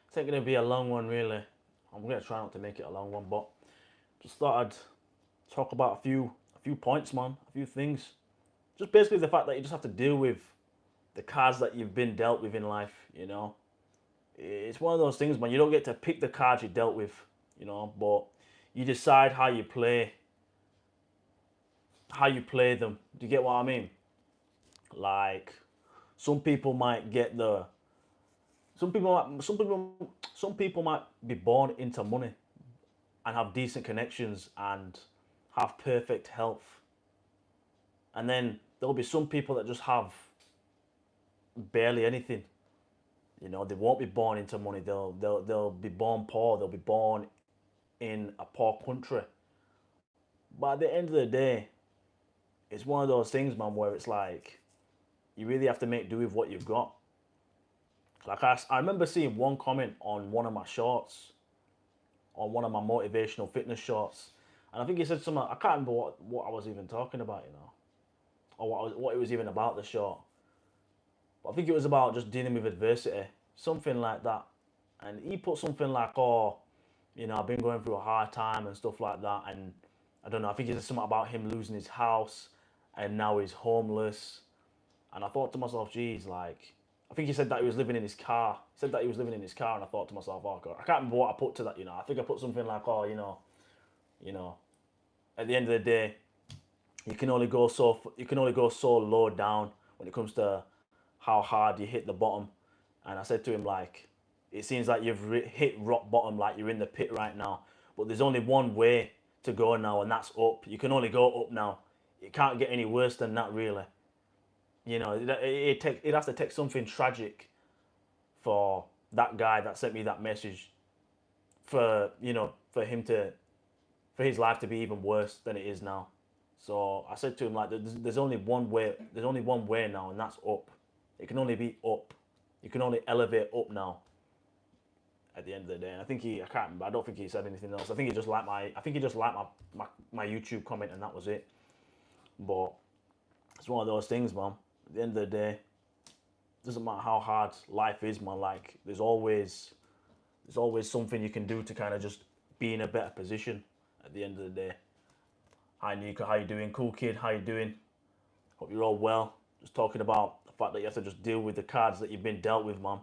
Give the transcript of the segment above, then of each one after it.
It's not gonna be a long one, really. I'm gonna try not to make it a long one, but just thought I'd talk about a few points, man, a few things. Just basically the fact that you just have to deal with the cards that you've been dealt with in life. It's one of those things, man. You don't get to pick the cards you dealt with, but you decide how you play them. Do you get what I mean? Like some people might get the some people might be born into money and have decent connections and have perfect health. And then there'll be some people that just have barely anything. They won't be born into money. They'll be born poor. They'll be born in a poor country. But at the end of the day, it's one of those things, man, where it's like you really have to make do with what you've got. Like I remember seeing one comment on one of my shorts, on one of my motivational fitness shorts, and I think he said something. I can't remember what I was even talking about, or what it was even about the short. But I think it was about just dealing with adversity, something like that. And he put something like, "Oh, I've been going through a hard time and stuff like that." And I don't know. I think he said something about him losing his house, and now he's homeless. And I thought to myself, geez, like, I think he said that he was living in his car. He said that he was living in his car, and I thought to myself, oh God, I can't remember what I put to that. I think I put something like, oh, you know, at the end of the day, you can only go so low down when it comes to how hard you hit the bottom. And I said to him, like, it seems like you've hit rock bottom, like you're in the pit right now. But there's only one way to go now, and that's up. You can only go up now. It can't get any worse than that, really. It has to take something tragic for that guy that sent me that message for his life to be even worse than it is now. So I said to him, like, there's only one way. There's only one way now, and that's up. It can only be up. You can only elevate up now. At the end of the day, and I can't remember. I don't think he said anything else. I think he just liked my YouTube comment, and that was it. But it's one of those things, man. At the end of the day, it doesn't matter how hard life is, man. Like there's always something you can do to kind of just be in a better position. At the end of the day, hi Nico, how you doing? Cool kid, how you doing? Hope you're all well. Just talking about the fact that you have to just deal with the cards that you've been dealt with, man.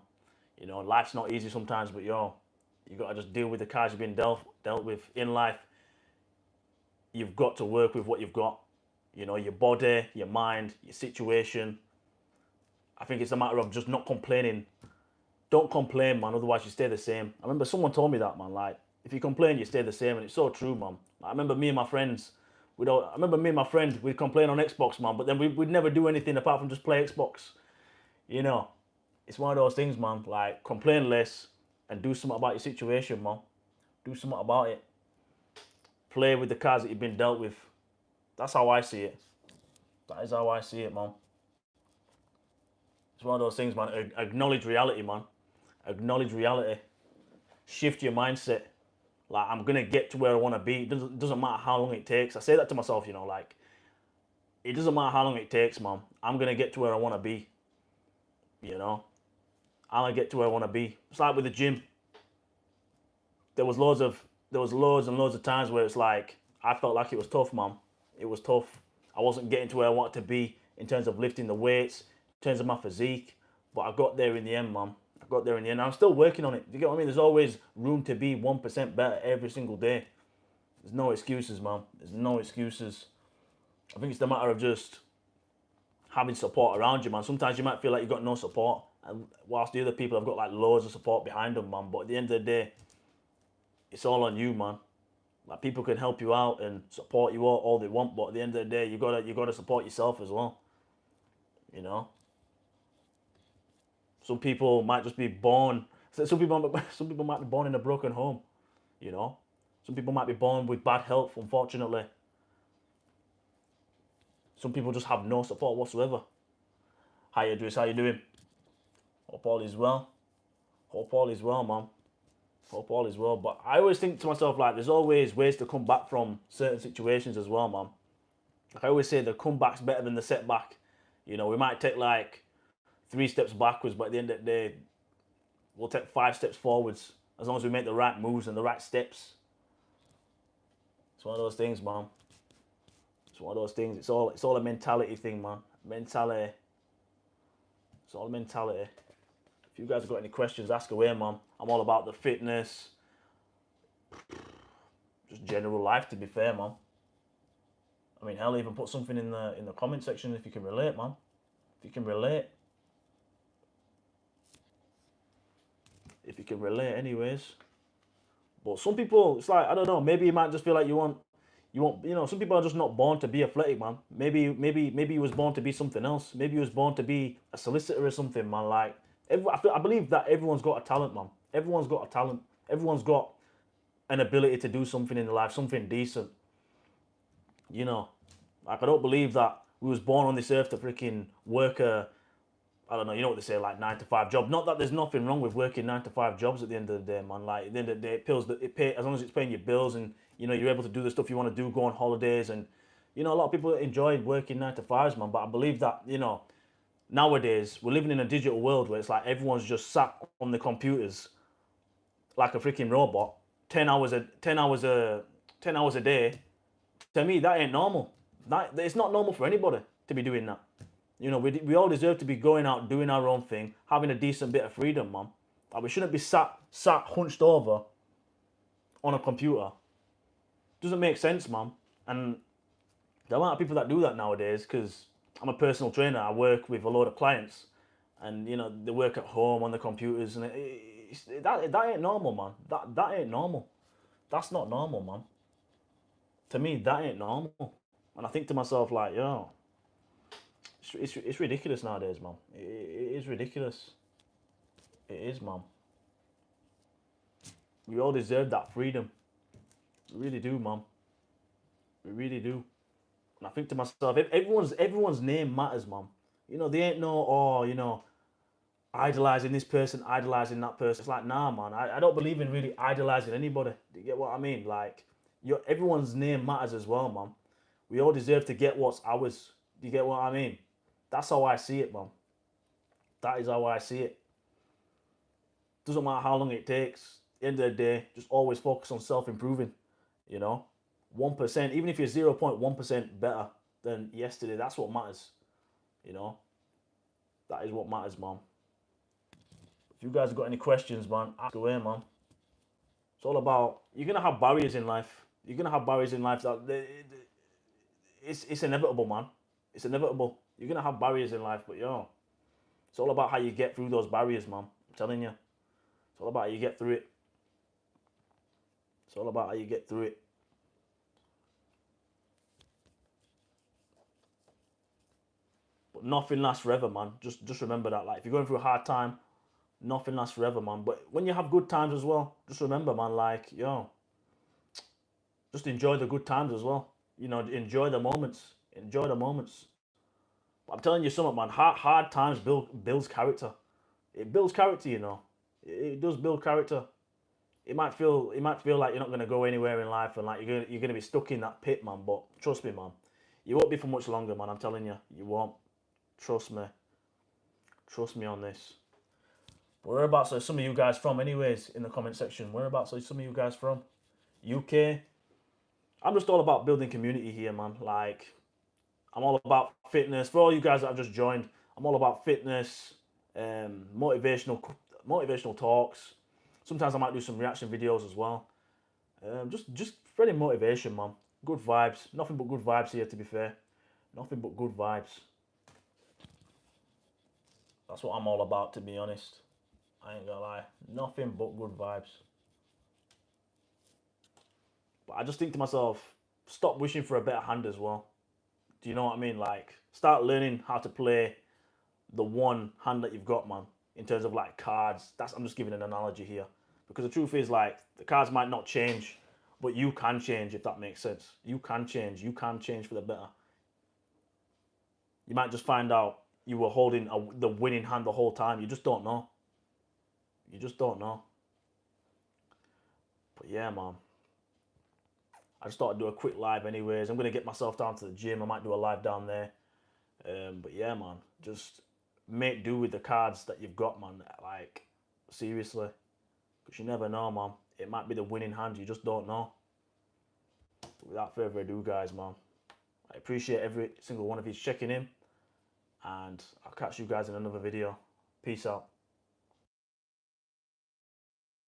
Life's not easy sometimes, but you gotta just deal with the cards you've been dealt with in life. You've got to work with what you've got. Your body, your mind, your situation. I think it's a matter of just not complaining. Don't complain, man. Otherwise, you stay the same. I remember someone told me that, man. Like, if you complain, you stay the same, and it's so true, man. I remember me and my friends. I remember me and my friend. We'd complain on Xbox, man, but then we'd never do anything apart from just play Xbox. You know, it's one of those things, man. Like, complain less and do something about your situation, man. Do something about it. Play with the cards that you've been dealt with. That's how I see it. That is how I see it, man. It's one of those things, man. Acknowledge reality, man. Acknowledge reality. Shift your mindset. Like, I'm gonna get to where I want to be. It doesn't matter how long it takes. I say that to myself, like, it doesn't matter how long it takes, man. I'm gonna get to where I want to be. You know, I'm gonna get to where I want to be. It's like with the gym. There was loads and loads of times where it's like I felt like it was tough, man. It was tough. I wasn't getting to where I wanted to be in terms of lifting the weights, in terms of my physique. But I got there in the end, man. I got there in the end. I'm still working on it. Do you get what I mean? There's always room to be 1% better every single day. There's no excuses, man. There's no excuses. I think it's the matter of just having support around you, man. Sometimes you might feel like you've got no support, and whilst the other people have got like loads of support behind them, man. But at the end of the day, it's all on you, man. Like, people can help you out and support you all they want, but at the end of the day, you gotta support yourself as well. You know, some people might just be born. Some people might be born in a broken home. You know, some people might be born with bad health. Unfortunately, some people just have no support whatsoever. Hi Idris, how you doing? Hope all is well. Hope all is well, man. Hope all is well. But I always think to myself, like, there's always ways to come back from certain situations as well, man. Like I always say, the comeback's better than the setback. We might take like 3 steps backwards, but at the end of the day, we'll take 5 steps forwards as long as we make the right moves and the right steps. It's one of those things, man. It's one of those things. It's all a mentality thing, man. Mentality. It's all mentality. If you guys have got any questions, ask away, man. I'm all about the fitness, just general life. To be fair, man. I mean, hell, even put something in the comment section if you can relate, man. If you can relate. If you can relate, anyways. But some people, it's like, I don't know. Maybe you might just feel like you want. Some people are just not born to be athletic, man. Maybe you was born to be something else. Maybe you was born to be a solicitor or something, man. Like, I believe that everyone's got a talent, man. Everyone's got a talent. Everyone's got an ability to do something in life, something decent. Like, I don't believe that we was born on this earth to freaking work I don't know, you know what they say, like 9 to 5 job. Not that there's nothing wrong with working 9 to 5 jobs at the end of the day, man. Like, at the end of the day, as long as it's paying your bills and, you're able to do the stuff you want to do, go on holidays. And, a lot of people enjoy working 9 to 5s, man. But I believe that, nowadays, we're living in a digital world where it's like everyone's just sat on the computers like a freaking robot, 10 hours a day. To me, that ain't normal. It's not normal for anybody to be doing that. We all deserve to be going out, doing our own thing, having a decent bit of freedom, man. Like, we shouldn't be sat hunched over on a computer. Doesn't make sense, man. And the amount of people that do that nowadays, because I'm a personal trainer, I work with a lot of clients, and they work at home on the computers, and that ain't normal, man. That ain't normal. That's not normal, man. To me, that ain't normal. And I think to myself, like, yo, it's ridiculous nowadays, man. It is ridiculous. It is, man. We all deserve that freedom. We really do, man. We really do. And I think to myself, everyone's name matters, man. They ain't idolizing this person, idolizing that person. It's like, nah, man. I don't believe in really idolizing anybody. Do you get what I mean? Like, everyone's name matters as well, man. We all deserve to get what's ours. Do you get what I mean? That's how I see it, man. That is how I see it. Doesn't matter how long it takes. At the end of the day, just always focus on self-improving. 1%, even if you're 0.1% better than yesterday, that's what matters. That is what matters, man. If you guys have got any questions, man, ask away, man. It's all about, you're going to have barriers in life. You're going to have barriers in life that it's inevitable, man. It's inevitable. You're going to have barriers in life, but it's all about how you get through those barriers, man. I'm telling you. It's all about how you get through it. It's all about how you get through it. But nothing lasts forever, man. Just remember that. Like, if you're going through a hard time, nothing lasts forever, man. But when you have good times as well, just remember, man, like, just enjoy the good times as well. Enjoy the moments. Enjoy the moments. But I'm telling you something, man. Hard times builds character. It builds character, It does build character. It might feel like you're not gonna go anywhere in life, and like you're gonna be stuck in that pit, man. But trust me, man, you won't be for much longer, man. I'm telling you, you won't. Trust me. Trust me on this. Whereabouts are some of you guys from, anyways? In the comment section, whereabouts are some of you guys from? UK. I'm just all about building community here, man. Like, I'm all about fitness. For all you guys that have just joined, I'm all about fitness, motivational talks. Sometimes I might do some reaction videos as well. Just spreading motivation, man. Good vibes. Nothing but good vibes here, to be fair. Nothing but good vibes. That's what I'm all about, to be honest. I ain't gonna lie. Nothing but good vibes. But I just think to myself, stop wishing for a better hand as well. Do you know what I mean? Like, start learning how to play the one hand that you've got, man. In terms of like cards. I'm just giving an analogy here. Because the truth is, like, the cards might not change, but you can change, if that makes sense. You can change. You can change for the better. You might just find out you were holding the winning hand the whole time. You just don't know. You just don't know. But yeah, man. I just thought I'd do a quick live anyways. I'm going to get myself down to the gym. I might do a live down there. But yeah, man. Just make do with the cards that you've got, man. Like, seriously, because you never know, man. It might be the winning hand, you just don't know. But without further ado, guys, man, I appreciate every single one of you checking in, and I'll catch you guys in another video. Peace out.